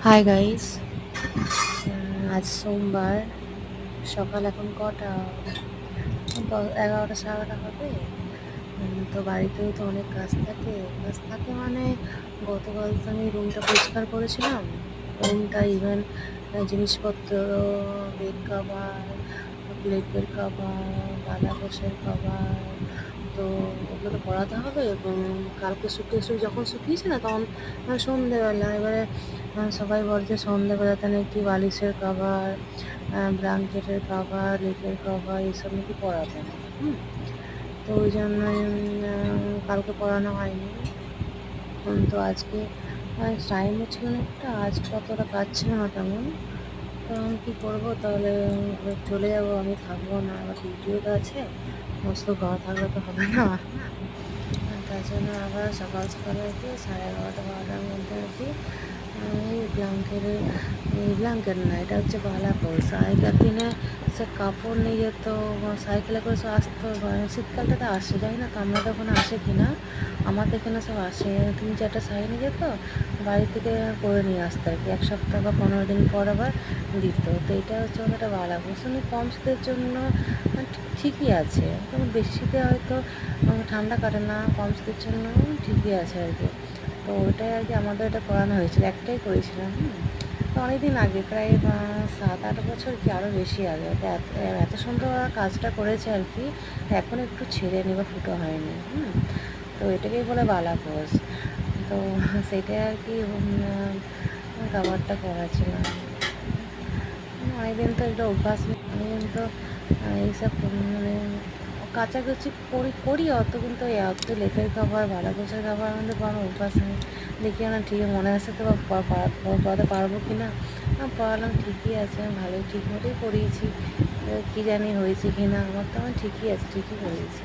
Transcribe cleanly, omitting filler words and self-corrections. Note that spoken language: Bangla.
Hi guys. আজ সোমবার সকাল এখন কটা? 11টা 11:30 হবে। তো বাড়িতেও তো অনেক কাজ থাকে মানে গতকাল তো আমি রুমটা পরিষ্কার করেছিলাম। রুমটা ইভেন জিনিসপত্র, বেড কভার, প্লেটের কভার, বাঁধাকোষের কভার, তো ওগুলো তো পড়াতে হবে। এবং কালকে যখন শুকিয়েছে না তখন সন্ধেবেলা এবারে সবাই বলছে সন্ধেবেলাতে নাকি বালিশের কভার, ব্ল্যাঙ্কেটের কভার, লেপের কভার এইসব নাকি পরাতে হয়। তো ওই জন্যই কালকে পড়ানো হয়নি। তো আজকে টাইমও ছিল না, একটা আজকে অতটা কাজ ছিল না তেমন। তো আমি কী করবো তাহলে, এবার চলে যাবো, আমি থাকবো না, আবার ডিউটিও তো আছে, সমস্ত ঘর থাকলে তো হবে না। তার জন্য আবার সকাল সকাল আর কি 11:30 12টার মধ্যে আর কি এই ব্ল্যাঙ্কেট না, এটা হচ্ছে বালাপোষ। আগেকার দিনে সে কাপড় নিয়ে যেত, সাইকেলে করে সব আসতো। শীতকালটাতে আসে, জানি না তো আপনাদের ওখানে আসে কি না। আমাদের এখানে সব আসে, 3-4টা শাড়ি নিয়ে যেত, বাড়ি থেকে করে নিয়ে আসতো আর কি। 1 সপ্তাহ বা 15 দিন পর আবার দিত। তো এটা হচ্ছে ওদের একটা বালাপোষ। কম শীতের জন্য ঠিকই আছে, যেমন বেশি শীতে হয়তো ঠান্ডা কাটে না, কম শীতের জন্য ঠিকই আছে আর কি। তো ওইটাই আর কি আমাদের এটা করানো হয়েছিল, একটাই করেছিলাম। তো অনেকদিন আগে, প্রায় 7-8 বছর কি আরও বেশি আগে। তো এত সুন্দর ওরা কাজটা করেছে আর কি। এখন একটু ছেড়ে নি বা ফুটো হয়নি। তো এটাকেই বলে বালাপোষ। তো সেটাই আর কি কাভারটা করা ছিল। অনেকদিন তো এটা অভ্যাস নেই, অনেকদিন তো এইসব মানে কাচাকুচি করি অত, কিন্তু এত লেপের খাবার, বালাপোষের খাবার আমাদের কোনো অভ্যাস নেই। দেখি না ঠিক মনে আছে তো পড়াতে পারবো কি না। পড়ালাম, ঠিকই আছে, ভালোই ঠিক মতোই পড়িয়েছি। কী জানি হয়েছে কি না, আমার তো ঠিকই আছে, ঠিকই পড়িয়েছি।